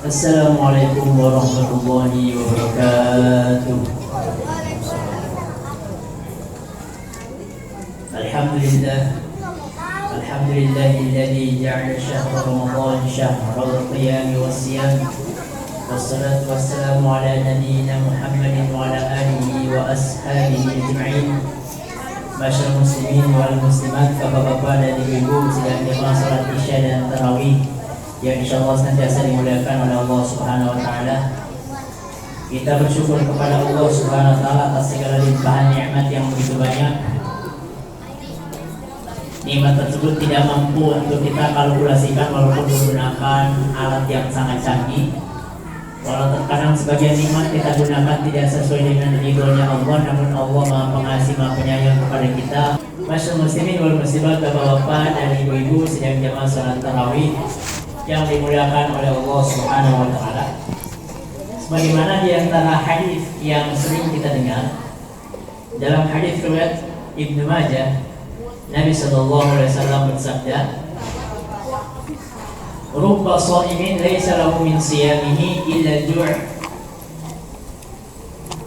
Assalamualaikum warahmatullahi wabarakatuh. Alhamdulillahilladzi ja'ala syahra Ramadan syahral qiyam wassiyam. Wassalatu wassalamu ala nabiyyina Muhammadin wa ala alihi wa ashabihi ajma'in. Masyaallah muslimin wal muslimat, bapak-bapak dan ibu-ibu sedang jemaah salat Isya dan tarawih yang insyaallah senantiasa dimuliakan oleh Allah Subhanahu wa taala. Kita bersyukur kepada Allah Subhanahu wa taala atas segala limpahan nikmat yang begitu banyak. Nikmat tersebut tidak mampu untuk kita kalkulasikan walaupun menggunakan alat yang sangat canggih. Walau terkadang sebagian nikmat kita gunakan tidak sesuai dengan ridhonya Allah, namun Allah Maha Pengasih Maha Penyayang kepada kita. Masyaallah muslimin wal muslimat, bapak-bapak dan ibu-ibu sedang jamaah salat tarawih yang dimuliakan oleh Allah Subhanahu wa taala. Sebagaimana di antara hadis yang sering kita dengar, dalam hadis riwayat Ibnu Majah, Nabi sallallahu alaihi wasallam bersabda, "Rubba sha'imin laisa lahu min siyamihi illa ju'."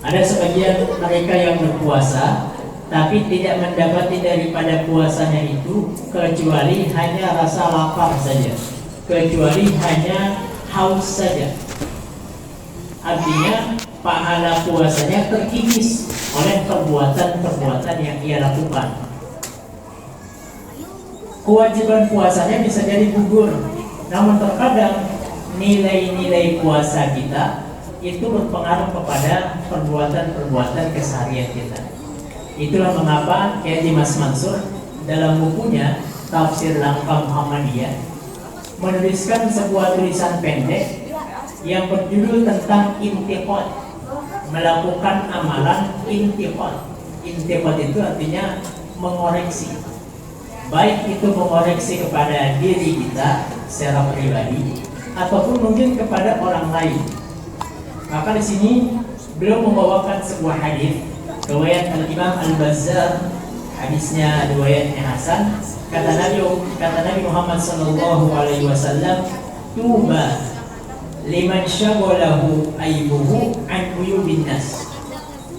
Ada sebagian mereka yang berpuasa tapi tidak mendapati daripada puasanya itu kecuali hanya rasa lapar saja, kecuali hanya haus saja. Artinya pahala puasanya terkikis oleh perbuatan-perbuatan yang ia lakukan. Kewajiban puasanya bisa jadi gugur, namun terkadang nilai-nilai puasa kita itu berpengaruh kepada perbuatan-perbuatan keseharian kita. Itulah mengapa Kiai Mas Mansur dalam bukunya Tafsir Langkah Muhammadiyah menuliskan sebuah tulisan pendek yang berjudul tentang intiqad, melakukan amalan intiqad. Intiqad itu artinya mengoreksi, baik itu mengoreksi kepada diri kita secara pribadi ataupun mungkin kepada orang lain. Maka di sini beliau membawakan sebuah hadis riwayat Al-Imam Al-Bazzar, hadisnya riwayatnya hasan. Kata Nabi Muhammad sallallahu alaihi wasallam, "Tuba liman syaghalahu aibuhu an uyubin nas."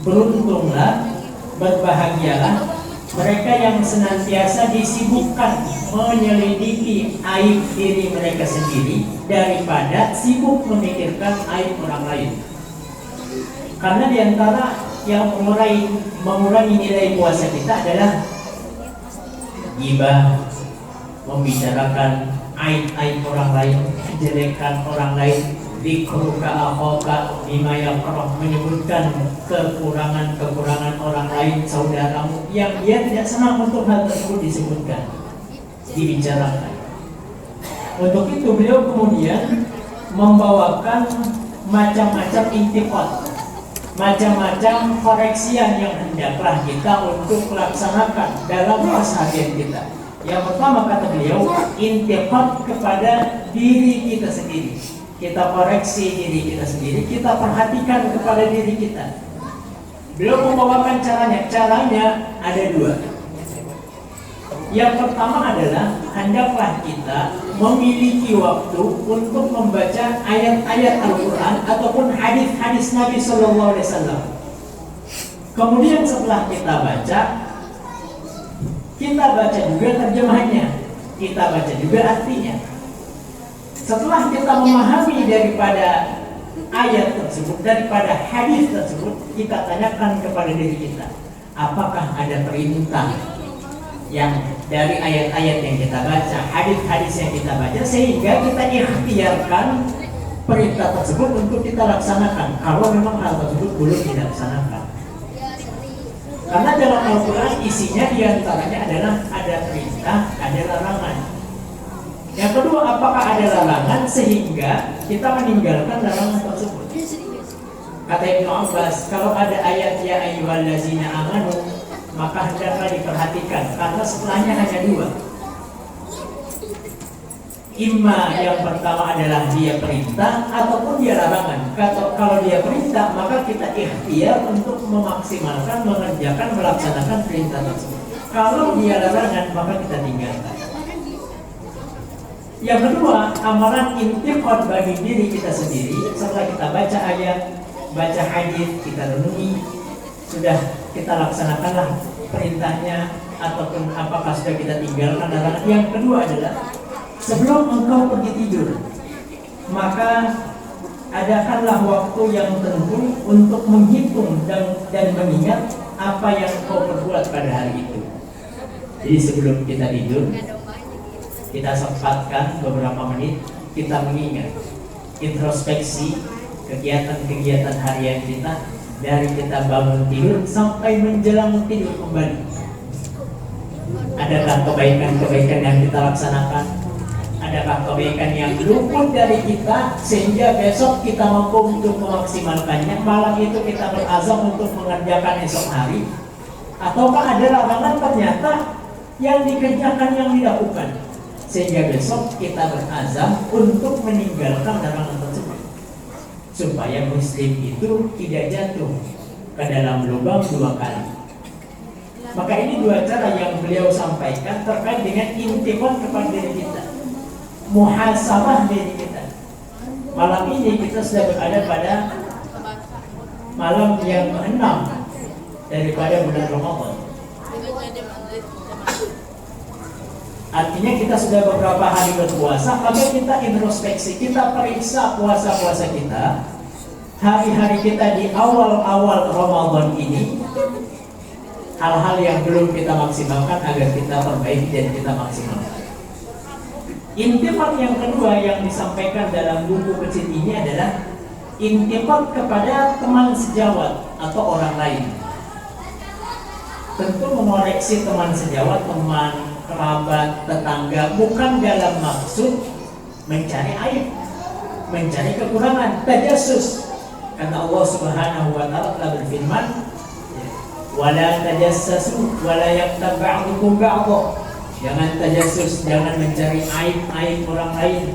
Beruntunglah, berbahagialah mereka yang senantiasa disibukkan menyelidiki aib diri mereka sendiri daripada sibuk memikirkan aib orang lain. Karena diantara yang mengurangi nilai puasa kita adalah ghibah, membicarakan aib-aib orang lain, kejelekan orang lain, dzikruka akhaka bima yakrah, menyebutkan kekurangan-kekurangan orang lain, saudaramu yang dia tidak senang untuk hal tersebut disebutkan, dibicarakan. Untuk itu beliau kemudian membawakan macam-macam intiqad, macam-macam koreksian yang hendaklah kita untuk melaksanakan dalam keseharian kita. Yang pertama kata beliau, intiqad kepada diri kita sendiri. Kita koreksi diri kita sendiri, kita perhatikan kepada diri kita. Beliau membawakan caranya ada dua. Yang pertama adalah hendaklah kita memiliki waktu untuk membaca ayat-ayat Al-Quran ataupun hadis-hadis Nabi Sallallahu Alaihi Wasallam. Kemudian setelah kita baca juga terjemahannya, kita baca juga artinya. Setelah kita memahami daripada ayat tersebut, daripada hadis tersebut, kita tanyakan kepada diri kita, apakah ada perintah yang dari ayat-ayat yang kita baca, hadis-hadis yang kita baca, sehingga kita ikhtiarkan perintah tersebut untuk kita laksanakan kalau memang hal tersebut belum dilaksanakan. Karena dalam Al-Quran isinya diantaranya adalah ada perintah, ada larangan. Yang kedua, apakah ada larangan sehingga kita meninggalkan larangan tersebut? Kata Ibnu Abbas, kalau ada ayat ya ayyuhallazina amanu, maka hendaklah diperhatikan karena setelahnya hanya dua. Imma yang pertama adalah dia perintah ataupun dia larangan. Kalau dia perintah, maka kita ikhtiar untuk memaksimalkan, mengerjakan, melaksanakan perintah tersebut. Kalau dia larangan, maka kita tinggalkan. Yang kedua, amalan intiqad bagi diri kita sendiri. Setelah kita baca ayat, baca hadis, kita renungi, sudah kita laksanakanlah perintahnya ataupun apakah sudah kita tinggalkan larangan. Yang kedua adalah sebelum engkau pergi tidur, maka adakanlah waktu yang tentu untuk menghitung dan mengingat apa yang kau perbuat pada hari itu. Jadi sebelum kita tidur, kita sempatkan beberapa menit kita mengingat, introspeksi kegiatan-kegiatan harian kita dari kita bangun tidur sampai menjelang tidur kembali. Adakah kebaikan-kebaikan yang kita laksanakan? Adakah kebaikan yang luput dari kita sehingga besok kita mampu untuk memaksimalkannya? Malam itu kita berazam untuk mengerjakan esok hari? Ataukah ada larangan ternyata yang dikerjakan yang dilakukan sehingga besok kita berazam untuk meninggalkan larangan tersebut, supaya muslim itu tidak jatuh ke dalam lubang dua kali. Maka ini dua cara yang beliau sampaikan terkait dengan intiqad kepada diri kita, muhasabah diri kita. Malam ini kita sudah berada pada malam yang ke-6 daripada bulan Ramadan. Artinya kita sudah beberapa hari berpuasa, maka kita introspeksi, kita periksa puasa-puasa kita, hari-hari kita di awal-awal Ramadan ini, hal-hal yang belum kita maksimalkan agar kita perbaiki dan kita maksimalkan. Intiqad yang kedua yang disampaikan dalam buku kecil ini adalah intiqad kepada teman sejawat atau orang lain. Tentu mengoreksi teman sejawat, teman, kerabat, tetangga, bukan dalam maksud mencari aib, mencari kekurangan, tajassus. Karena Allah Subhanahu wa taala telah berfirman, wala tajassasu wala yaktab ba'dukum ba'dha. Jangan tajassus, jangan mencari aib-aib orang lain.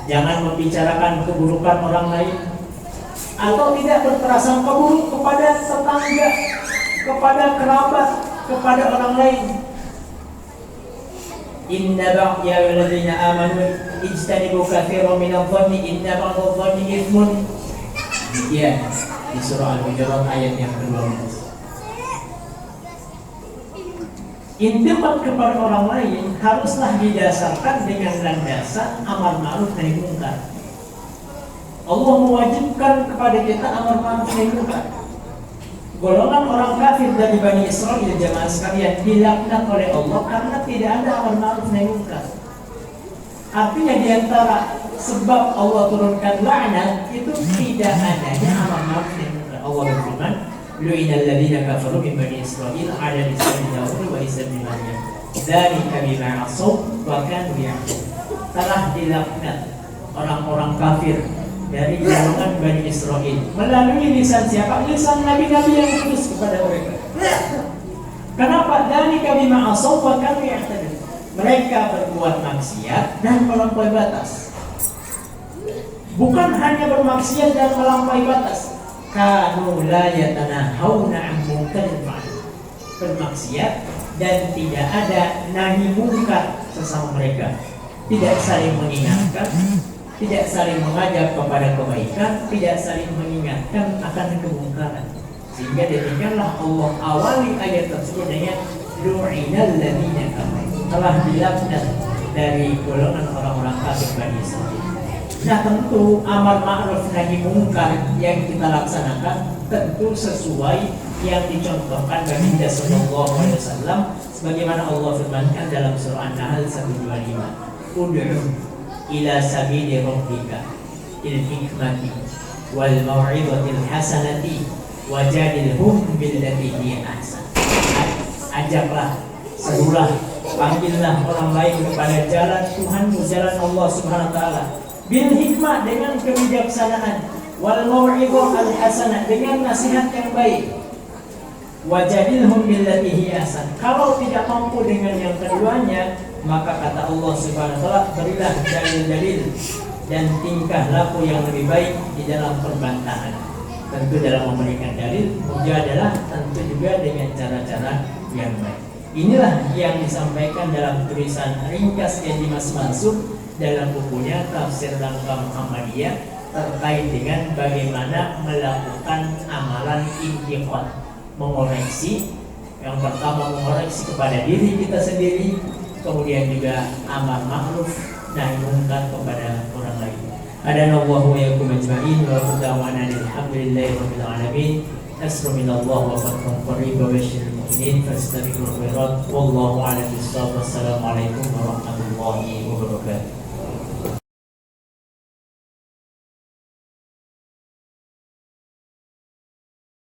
Jangan membicarakan keburukan orang lain, atau tidak berprasangka buruk kepada tetangga, kepada kerabat, kepada orang lain. Inna ba'ya walladzina amanu ijtanibu katsiran minadh-dhanni inna ba'dadh-dhanni itsmun. Ya, di surah Al-Hujurat ayat yang ke-12. Intiqad kepada orang lain haruslah didasarkan dengan landasan amar ma'ruf nahi munkar. Allah mewajibkan kepada kita amar ma'ruf nahi munkar. Golongan orang kafir dari Bani Israel jamaah sekalian dilaknat oleh Allah karena tidak ada amar ma'ruf nahi munkar. Artinya diantara sebab Allah turunkan laknat itu tidak adanya amar ma'ruf nahi munkar. Allah berfirman, lu'inal ladzina kafaru min Bani Israil 'ala lisani Daud wa Isa bin Maryam. Dzalika bima 'asaw wa kanu ya'tadun. Telah dilaknat orang-orang kafir dari golongan Bani Israel melalui lisan siapa? Lisan nabi-nabi yang diutus kepada mereka. Kenapa? Dzalika bima 'asaw wa kanu ya'tadun. Mereka berbuat maksiat dan melampaui batas. Bukan hanya bermaksiat dan melampaui batas, kanu la yatanahawna 'an munkarin fa'aluh. Bermaksiat dan tidak ada nahi munkar sesama mereka, tidak saling mengingatkan, tidak saling mengajak kepada kebaikan, tidak saling mengingatkan akan kemungkaran. Sehingga demikianlah Allah awali ayat tersebut dengan lu'inal ladzina kafaru, telah dilaknat dari golongan orang-orang kafir Bani Israil. Nah, tentu amar ma'ruf nahi munkar yang kita laksanakan tentu sesuai yang dicontohkan baginda sallallahu alaihi wasallam, sebagaimana Allah firmankan dalam surah An-Nahl 125, ud'u ila sabili rabbika bil hikmati wal mau'izatil hasanati wajadilhum billati hiya ahsan. Ajaklah, serulah, panggillah orang lain kepada jalan Tuhanmu, jalan Allah Subhanahu wa taala, bil hikmah dengan kebijaksanaan, wal mau'izah al hasanah dengan nasihat yang baik, wajadilhum billati hiya ahsan. Kalau tidak mampu dengan yang keduanya, maka kata Allah Subhanahu wa taala, berilah dalil-dalil dan tingkah laku yang lebih baik di dalam perbantahan. Tentu dalam memberikan dalil, mujadalah tentu juga dengan cara-cara yang baik. Inilah yang disampaikan dalam tulisan ringkas Kiai Dimas Mansur dalam bukunya Tafsir Langkah Muhammadiyah terkait dengan bagaimana melakukan amalan intiqad, mengoreksi. Yang pertama mengoreksi kepada diri kita sendiri, kemudian juga amar ma'ruf nahi munkar kepada orang lain. Adanallahu wa iyyakum ajma'in wa da'wana alhamdulillahi rabbil alamin. Nasrun minallah wa fathun qarib wa basyiril mu'minin fastabiqul khairat wallahu a'lam bissawab. Wassalamu alaikum warahmatullahi wabarakatuh.